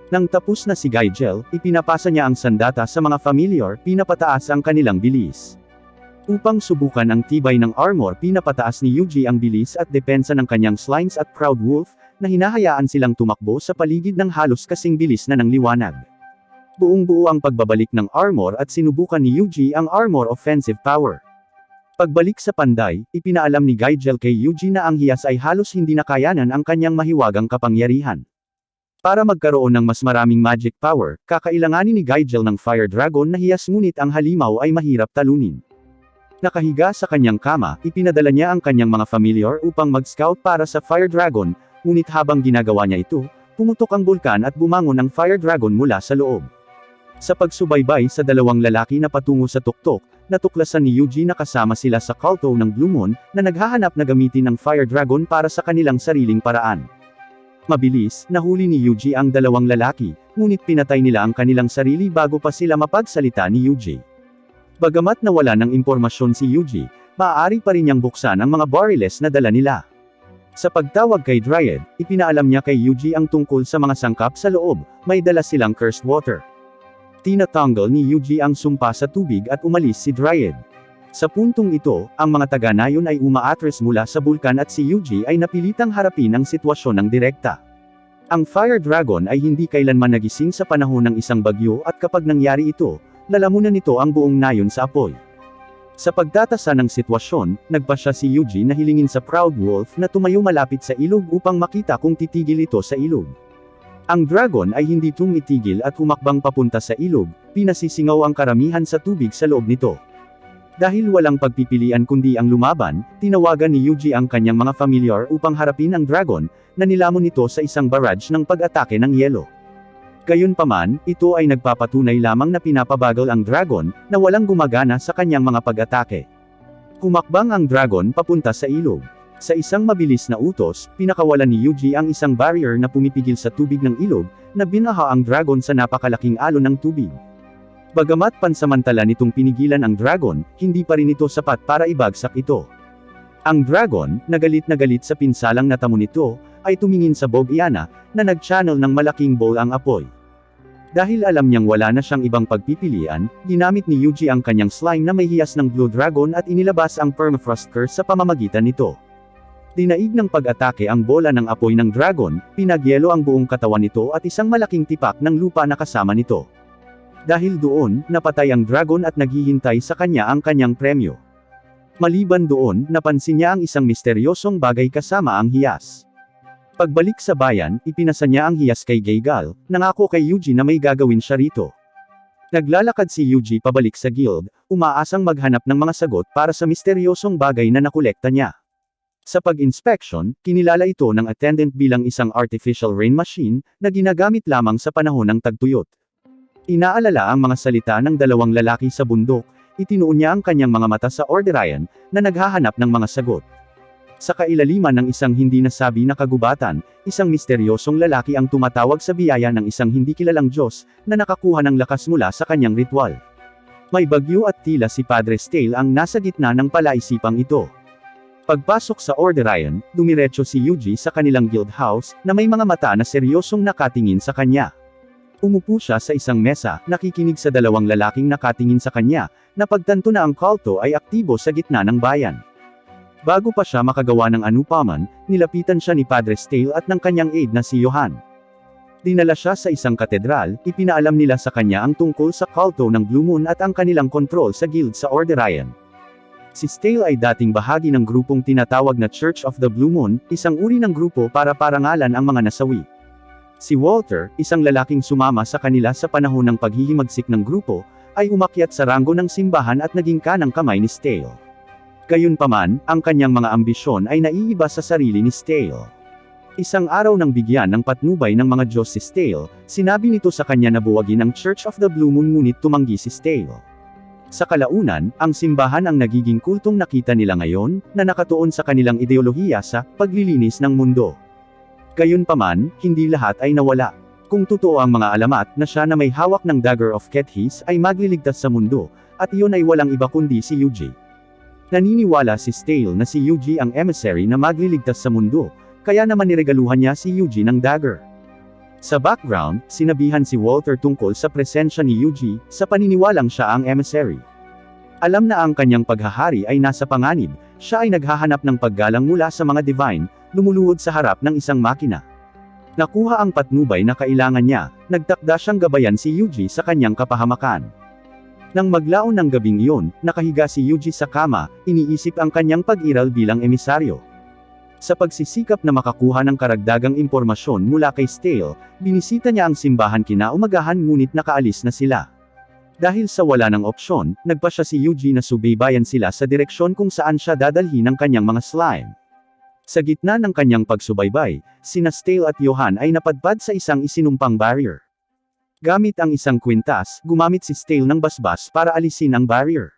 Nang tapos na si Gaijel, ipinapasa niya ang sandata sa mga familiar, pinapataas ang kanilang bilis. Upang subukan ang tibay ng armor, pinapataas ni Yuji ang bilis at depensa ng kanyang slimes at Proud Wolf, na hinahayaan silang tumakbo sa paligid ng halos kasing bilis na ng liwanag. Buong-buo ang pagbabalik ng armor at sinubukan ni Yuji ang armor offensive power. Pagbalik sa panday, ipinaalam ni Gaijel kay Yuji na ang hiyas ay halos hindi nakayanan ang kanyang mahiwagang kapangyarihan. Para magkaroon ng mas maraming magic power, kakailanganin ni Gaijel ng Fire Dragon na hiyas ngunit ang halimaw ay mahirap talunin. Nakahiga sa kanyang kama, ipinadala niya ang kanyang mga familiar upang mag-scout para sa Fire Dragon, ngunit habang ginagawa niya ito, pumutok ang bulkan at bumangon ang Fire Dragon mula sa loob. Sa pagsubaybay sa dalawang lalaki na patungo sa tuktok, natuklasan ni Yuji na kasama sila sa kulto ng Blue Moon, na naghahanap na gamitin ang Fire Dragon para sa kanilang sariling paraan. Mabilis, nahuli ni Yuji ang dalawang lalaki, ngunit pinatay nila ang kanilang sarili bago pa sila mapagsalita ni Yuji. Bagamat nawala ng impormasyon si Yuji, maaari pa rin niyang buksan ang mga barriles na dala nila. Sa pagtawag kay Dryad, ipinaalam niya kay Yuji ang tungkol sa mga sangkap sa loob, may dala silang cursed water. Tinatanggal ni Yuji ang sumpa sa tubig at umalis si Dryad. Sa puntong ito, ang mga taga-nayon ay umaatras mula sa bulkan at si Yuji ay napilitang harapin ang sitwasyon ng direkta. Ang Fire Dragon ay hindi kailanman nagising sa panahon ng isang bagyo at kapag nangyari ito, lalamunan nito ang buong nayon sa apoy. Sa pagtatasa ng sitwasyon, nagpasya si Yuji na hilingin sa Proud Wolf na tumayo malapit sa ilog upang makita kung titigil ito sa ilog. Ang dragon ay hindi tumitigil at humakbang papunta sa ilog, pinasisingaw ang karamihan sa tubig sa loob nito. Dahil walang pagpipilian kundi ang lumaban, tinawagan ni Yuji ang kanyang mga familiar upang harapin ang dragon, na nilamon nito sa isang barrage ng pag-atake ng yelo. Gayunpaman, ito ay nagpapatunay lamang na pinapabagal ang dragon, na walang gumagana sa kanyang mga pag-atake. Humakbang ang dragon papunta sa ilog. Sa isang mabilis na utos, pinakawalan ni Yuji ang isang barrier na pumipigil sa tubig ng ilog, na binaha ang dragon sa napakalaking alon ng tubig. Bagamat pansamantala nitong pinigilan ang dragon, hindi pa rin ito sapat para ibagsak ito. Ang dragon, na galit sa pinsalang natamo nito, ay tumingin sa Bogiana, na nag-channel ng malaking bowl ang apoy. Dahil alam niyang wala na siyang ibang pagpipilian, ginamit ni Yuji ang kanyang slime na may hiyas ng Blue Dragon at inilabas ang Permafrost Curse sa pamamagitan nito. Dinaig ng pag-atake ang bola ng apoy ng dragon, pinagyelo ang buong katawan nito at isang malaking tipak ng lupa na kasama nito. Dahil doon, napatay ang dragon at naghihintay sa kanya ang kanyang premyo. Maliban doon, napansin niya ang isang misteryosong bagay kasama ang hiyas. Pagbalik sa bayan, ipinasa niya ang hiyas kay Geigal, nangako kay Yuji na may gagawin siya rito. Naglalakad si Yuji pabalik sa guild, umaasang maghanap ng mga sagot para sa misteryosong bagay na nakolekta niya. Sa pag-inspection, kinilala ito ng attendant bilang isang artificial rain machine, na ginagamit lamang sa panahon ng tagtuyot. Inaalala ang mga salita ng dalawang lalaki sa bundok, itinuon niya ang kanyang mga mata sa Orderian, na naghahanap ng mga sagot. Sa kailaliman ng isang hindi nasabi na kagubatan, isang misteryosong lalaki ang tumatawag sa biyaya ng isang hindi kilalang Diyos, na nakakuha ng lakas mula sa kanyang ritual. May bagyo at tila si Padre Stale ang nasa gitna ng palaisipang ito. Pagpasok sa Orderion, dumiretso si Yuji sa kanilang guild house, na may mga mata na seryosong nakatingin sa kanya. Umupo siya sa isang mesa, nakikinig sa dalawang lalaking nakatingin sa kanya, na pagtanto na ang kulto ay aktibo sa gitna ng bayan. Bago pa siya makagawa ng anupaman, nilapitan siya ni Padre Stale at ng kanyang aide na si Johan. Dinala siya sa isang katedral, ipinaalam nila sa kanya ang tungkol sa kulto ng Blue Moon at ang kanilang kontrol sa guild sa Orderion. Si Stale ay dating bahagi ng grupong tinatawag na Church of the Blue Moon, isang uri ng grupo para parangalan ang mga nasawi. Si Walter, isang lalaking sumama sa kanila sa panahon ng paghihimagsik ng grupo, ay umakyat sa ranggo ng simbahan at naging kanang kamay ni Stale. Gayunpaman, ang kanyang mga ambisyon ay naiiba sa sarili ni Stale. Isang araw nang bigyan ng patnubay ng mga Diyos si Stale, sinabi nito sa kanya na buwagin ang Church of the Blue Moon ngunit tumanggi si Stale. Sa kalaunan, ang simbahan ang nagiging kultong nakita nila ngayon, na nakatuon sa kanilang ideolohiya sa paglilinis ng mundo. Gayunpaman, hindi lahat ay nawala. Kung totoo ang mga alamat na siya na may hawak ng Dagger of Kethis ay magliligtas sa mundo, at iyon ay walang iba kundi si Yuji. Naniniwala si Stale na si Yuji ang emissary na magliligtas sa mundo, kaya naman niregaluhan niya si Yuji ng dagger. Sa background, sinabihan si Walter tungkol sa presensya ni Yuji, sa paniniwalang siya ang emissary. Alam na ang kanyang paghahari ay nasa panganib, siya ay naghahanap ng paggalang mula sa mga divine, lumuluhod sa harap ng isang makina. Nakuha ang patnubay na kailangan niya, nagtakda siyang gabayan si Yuji sa kanyang kapahamakan. Nang maglaon ng gabing iyon, nakahiga si Yuji sa kama, iniisip ang kanyang pag-iral bilang emisaryo. Sa pagsisikap na makakuha ng karagdagang impormasyon mula kay Stale, binisita niya ang simbahan kinaumagahan ngunit nakaalis na sila. Dahil sa wala ng opsyon, nagpa siya si Yuji na subaybayan sila sa direksyon kung saan siya dadalhin ng kanyang mga slime. Sa gitna ng kanyang pagsubaybay, sina Stale at Johan ay napadpad sa isang isinumpang barrier. Gamit ang isang kwintas, gumamit si Stale ng basbas para alisin ang barrier.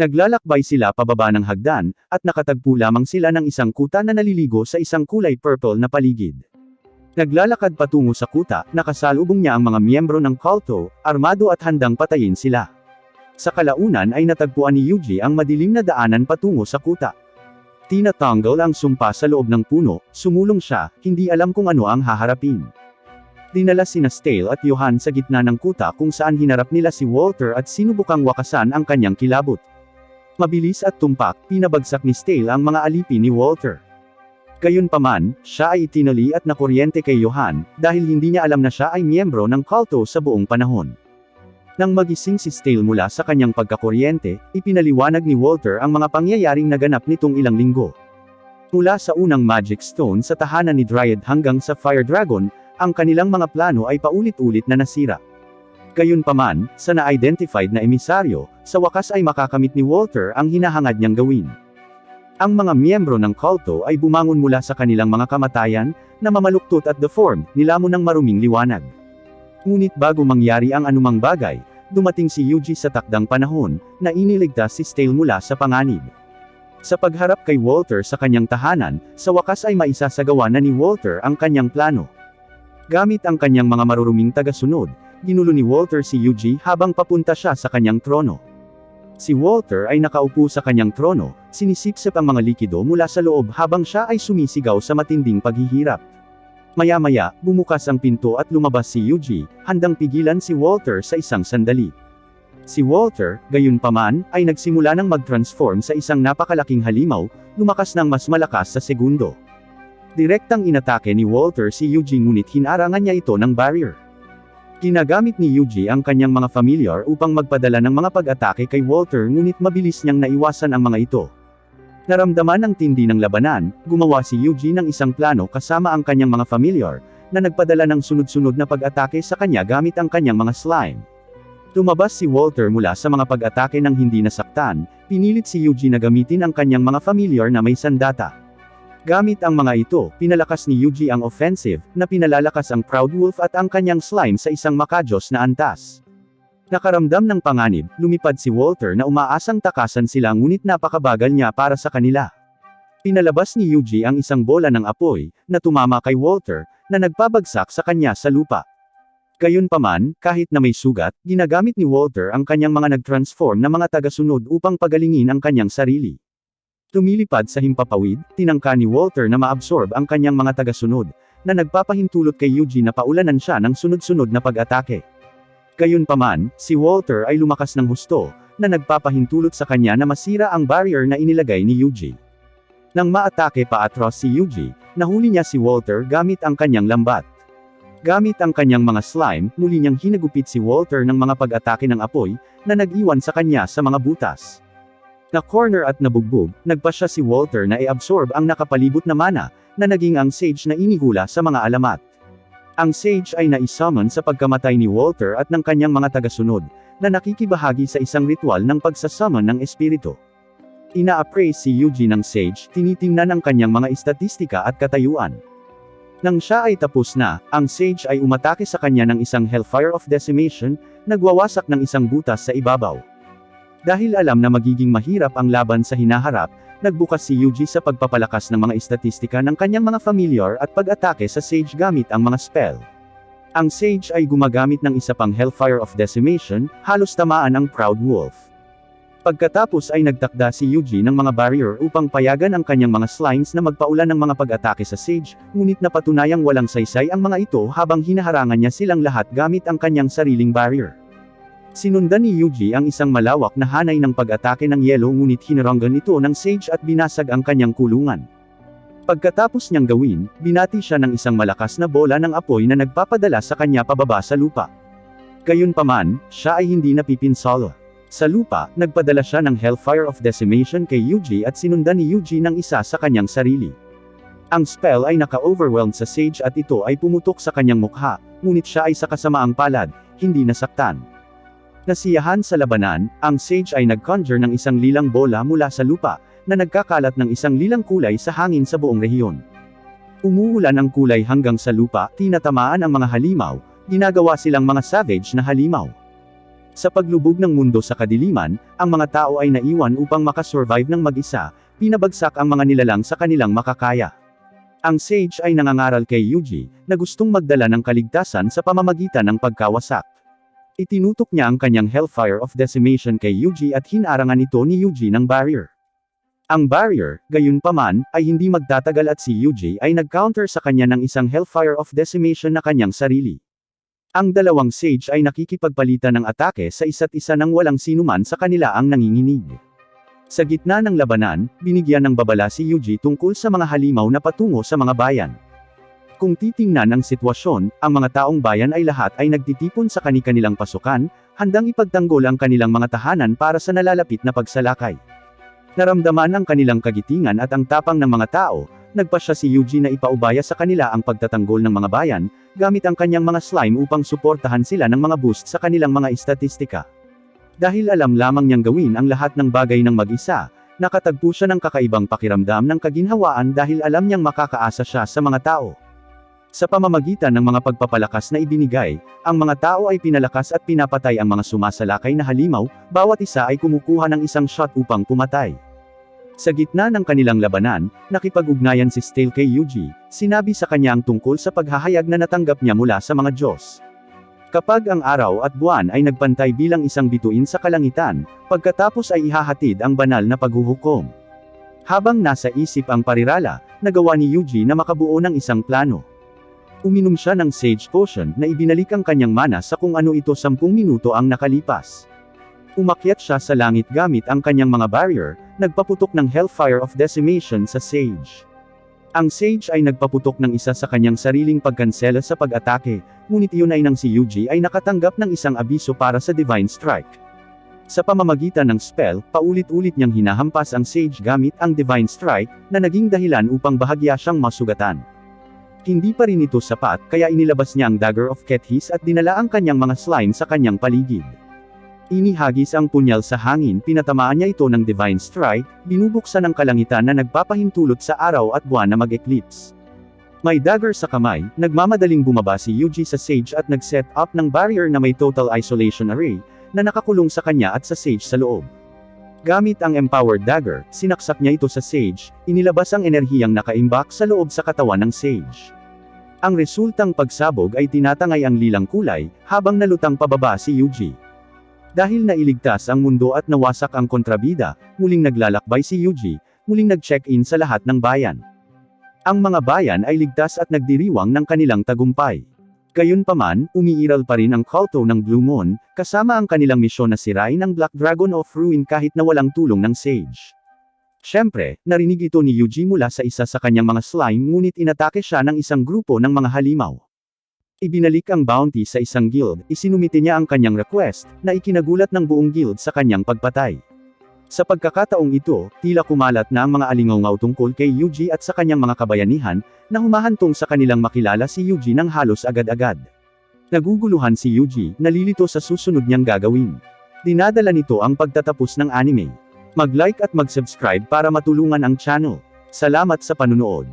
Naglalakbay sila pababa ng hagdan, at nakatagpo lamang sila ng isang kuta na naliligo sa isang kulay purple na paligid. Naglalakad patungo sa kuta, nakasalubong niya ang mga miyembro ng kulto, armado at handang patayin sila. Sa kalaunan ay natagpuan ni Yuji ang madilim na daanan patungo sa kuta. Tinatanggal ang sumpa sa loob ng puno, sumulong siya, hindi alam kung ano ang haharapin. Dinala sina Stale at Johan sa gitna ng kuta kung saan hinarap nila si Walter at sinubukang wakasan ang kanyang kilabot. Mabilis at tumpak, pinabagsak ni Stale ang mga alipin ni Walter. Gayunpaman, siya ay itinali at nakuryente kay Johan, dahil hindi niya alam na siya ay miyembro ng kulto sa buong panahon. Nang magising si Stale mula sa kanyang pagkakuryente, ipinaliwanag ni Walter ang mga pangyayaring naganap nitong ilang linggo. Mula sa unang Magic Stone sa tahanan ni Dryad hanggang sa Fire Dragon, ang kanilang mga plano ay paulit-ulit na nasira. Gayunpaman, sa na-identified na emisaryo, sa wakas ay makakamit ni Walter ang hinahangad niyang gawin. Ang mga miyembro ng kulto ay bumangon mula sa kanilang mga kamatayan, na mamaluktot at deformed, nilamon ng maruming liwanag. Ngunit bago mangyari ang anumang bagay, dumating si Yuji sa takdang panahon, na iniligtas si Stale mula sa panganib. Sa pagharap kay Walter sa kanyang tahanan, sa wakas ay maisasagawa na ni Walter ang kanyang plano. Gamit ang kanyang mga maruruming tagasunod, ginulo ni Walter si Yuji habang papunta siya sa kanyang trono. Si Walter ay nakaupo sa kanyang trono, sinisipsip ang mga likido mula sa loob habang siya ay sumisigaw sa matinding paghihirap. Maya-maya, bumukas ang pinto at lumabas si Yuji, handang pigilan si Walter sa isang sandali. Si Walter, gayunpaman, ay nagsimula ng mag-transform sa isang napakalaking halimaw, lumakas ng mas malakas sa segundo. Direktang inatake ni Walter si Yuji ngunit hinarangan niya ito ng barrier. Ginagamit ni Yuji ang kanyang mga familiar upang magpadala ng mga pag-atake kay Walter ngunit mabilis niyang naiwasan ang mga ito. Naramdaman ang tindi ng labanan, gumawa si Yuji ng isang plano kasama ang kanyang mga familiar, na nagpadala ng sunod-sunod na pag-atake sa kanya gamit ang kanyang mga slime. Tumabas si Walter mula sa mga pag-atake ng hindi nasaktan, pinilit si Yuji na gamitin ang kanyang mga familiar na may sandata. Gamit ang mga ito, pinalakas ni Yuji ang offensive, na pinalalakas ang Proud Wolf at ang kanyang slime sa isang makajos na antas. Nakaramdam ng panganib, lumipad si Walter na umaasang takasan sila ngunit napakabagal niya para sa kanila. Pinalabas ni Yuji ang isang bola ng apoy, na tumama kay Walter, na nagpabagsak sa kanya sa lupa. Gayunpaman, kahit na may sugat, ginagamit ni Walter ang kanyang mga nag-transform na mga tagasunod upang pagalingin ang kanyang sarili. Tumilipad sa himpapawid, tinangka ni Walter na maabsorb ang kanyang mga tagasunod, na nagpapahintulot kay Yuji na paulanan siya ng sunod-sunod na pag-atake. Gayunpaman, si Walter ay lumakas ng husto, na nagpapahintulot sa kanya na masira ang barrier na inilagay ni Yuji. Nang maatake pa atros si Yuji, nahuli niya si Walter gamit ang kanyang lambat. Gamit ang kanyang mga slime, muli niyang hinagupit si Walter ng mga pag-atake ng apoy, na nag-iwan sa kanya sa mga butas. Na-corner at nabugbog, nagpasya si Walter na i-absorb ang nakapalibot na mana, na naging ang Sage na inihula sa mga alamat. Ang Sage ay na-summon sa pagkamatay ni Walter at ng kanyang mga tagasunod, na nakikibahagi sa isang ritual ng pagsasummon ng espiritu. Ina-appraise si Yuji ng Sage, tinitingnan ang kanyang mga istatistika at katayuan. Nang siya ay tapos na, ang Sage ay umatake sa kanya ng isang Hellfire of Decimation, nagwawasak ng isang butas sa ibabaw. Dahil alam na magiging mahirap ang laban sa hinaharap, nagbukas si Yuji sa pagpapalakas ng mga istatistika ng kanyang mga familiar at pag-atake sa Sage gamit ang mga spell. Ang Sage ay gumagamit ng isa pang Hellfire of Decimation, halos tamaan ang Proud Wolf. Pagkatapos ay nagtakda si Yuji ng mga barrier upang payagan ang kanyang mga slimes na magpaulan ng mga pag-atake sa Sage, ngunit napatunayang walang saysay ang mga ito habang hinaharangan niya silang lahat gamit ang kanyang sariling barrier. Sinundan ni Yuji ang isang malawak na hanay ng pag-atake ng yelo ngunit hinaranggan ito ng Sage at binasag ang kanyang kulungan. Pagkatapos niyang gawin, binati siya ng isang malakas na bola ng apoy na nagpapadala sa kanya pababa sa lupa. Gayunpaman, siya ay hindi napipinsala. Sa lupa, nagpadala siya ng Hellfire of Decimation kay Yuji at sinundan ni Yuji ng isa sa kanyang sarili. Ang spell ay naka-overwhelmed sa Sage at ito ay pumutok sa kanyang mukha, ngunit siya ay sa kasamaang palad, hindi nasaktan. Nasiyahan sa labanan, ang Sage ay nag-conjure ng isang lilang bola mula sa lupa, na nagkakalat ng isang lilang kulay sa hangin sa buong rehiyon. Umuulan ang kulay hanggang sa lupa, tinatamaan ang mga halimaw, ginagawa silang mga savage na halimaw. Sa paglubog ng mundo sa kadiliman, ang mga tao ay naiwan upang makasurvive ng mag-isa, pinabagsak ang mga nilalang sa kanilang makakaya. Ang Sage ay nangangaral kay Yuji, na gustong magdala ng kaligtasan sa pamamagitan ng pagkawasak. Itinutok niya ang kanyang Hellfire of Decimation kay Yuji at hinarangan ito ni Yuji ng barrier. Ang barrier, gayunpaman, ay hindi magtatagal at si Yuji ay nag-counter sa kanya ng isang Hellfire of Decimation na kanyang sarili. Ang dalawang Sage ay nakikipagpalitan ng atake sa isa't isa nang walang sinuman sa kanila ang nanginginig. Sa gitna ng labanan, binigyan ng babala si Yuji tungkol sa mga halimaw na patungo sa mga bayan. Kung titingnan ang sitwasyon, ang mga taong bayan ay lahat ay nagtitipon sa kani-kanilang pasukan, handang ipagtanggol ang kanilang mga tahanan para sa nalalapit na pagsalakay. Naramdaman ang kanilang kagitingan at ang tapang ng mga tao, nagpasya si Yuji na ipaubaya sa kanila ang pagtatanggol ng mga bayan, gamit ang kanyang mga slime upang suportahan sila ng mga boost sa kanilang mga istatistika. Dahil alam lamang niyang gawin ang lahat ng bagay ng mag-isa, nakatagpo siya ng kakaibang pakiramdam ng kaginhawaan dahil alam niyang makakaasa siya sa mga tao. Sa pamamagitan ng mga pagpapalakas na ibinigay, ang mga tao ay pinalakas at pinapatay ang mga sumasalakay na halimaw, bawat isa ay kumukuha ng isang shot upang pumatay. Sa gitna ng kanilang labanan, nakipag-ugnayan si Stale kay Yuji, sinabi sa kanya ang tungkol sa paghahayag na natanggap niya mula sa mga Diyos. Kapag ang araw at buwan ay nagpantay bilang isang bituin sa kalangitan, pagkatapos ay ihahatid ang banal na paghuhukom. Habang nasa isip ang parirala, nagawa ni Yuji na makabuo ng isang plano. Uminom siya ng Sage Potion na ibinalik ang kanyang mana sa kung ano ito 10 minuto ang nakalipas. Umakyat siya sa langit gamit ang kanyang mga barrier, nagpaputok ng Hellfire of Decimation sa Sage. Ang Sage ay nagpaputok ng isa sa kanyang sariling pagkansela sa pag-atake, ngunit iyon ay nang si Yuji ay nakatanggap ng isang abiso para sa Divine Strike. Sa pamamagitan ng spell, paulit-ulit niyang hinahampas ang Sage gamit ang Divine Strike, na naging dahilan upang bahagya siyang masugatan. Hindi pa rin ito sapat, kaya inilabas niya ang Dagger of Kethis at dinala ang kanyang mga slime sa kanyang paligid. Inihagis ang punyal sa hangin, pinatamaan niya ito ng Divine Strike, binubuksan ang kalangitan na nagpapahintulot sa araw at buwan na mag-eclipse. May dagger sa kamay, nagmamadaling bumaba si Yuji sa Sage at nag-set up ng barrier na may Total Isolation Array, na nakakulong sa kanya at sa Sage sa loob. Gamit ang Empowered Dagger, sinaksak niya ito sa Sage, inilabas ang enerhiyang nakaimbak sa loob sa katawan ng Sage. Ang resultang pagsabog ay tinatangay ang lilang kulay, habang nalutang pababa si Yuji. Dahil nailigtas ang mundo at nawasak ang kontrabida, muling naglalakbay si Yuji, muling nag-check-in sa lahat ng bayan. Ang mga bayan ay ligtas at nagdiriwang ng kanilang tagumpay. Gayunpaman, umiiral pa rin ang kulto ng Blue Moon, kasama ang kanilang misyon na sirain ang Black Dragon of Ruin kahit na walang tulong ng Sage. Siyempre, narinig ito ni Yuji mula sa isa sa kanyang mga slime ngunit inatake siya ng isang grupo ng mga halimaw. Ibinalik ang bounty sa isang guild, isinumite niya ang kanyang request, na ikinagulat ng buong guild sa kanyang pagpatay. Sa pagkakataong ito, tila kumalat na ang mga alingaw tungkol kay Yuji at sa kanyang mga kabayanihan, na humahantong sa kanilang makilala si Yuji ng halos agad-agad. Naguguluhan si Yuji, nalilito sa susunod niyang gagawin. Dinadala nito ang pagtatapos ng anime. Mag-like at mag-subscribe para matulungan ang channel. Salamat sa panunood.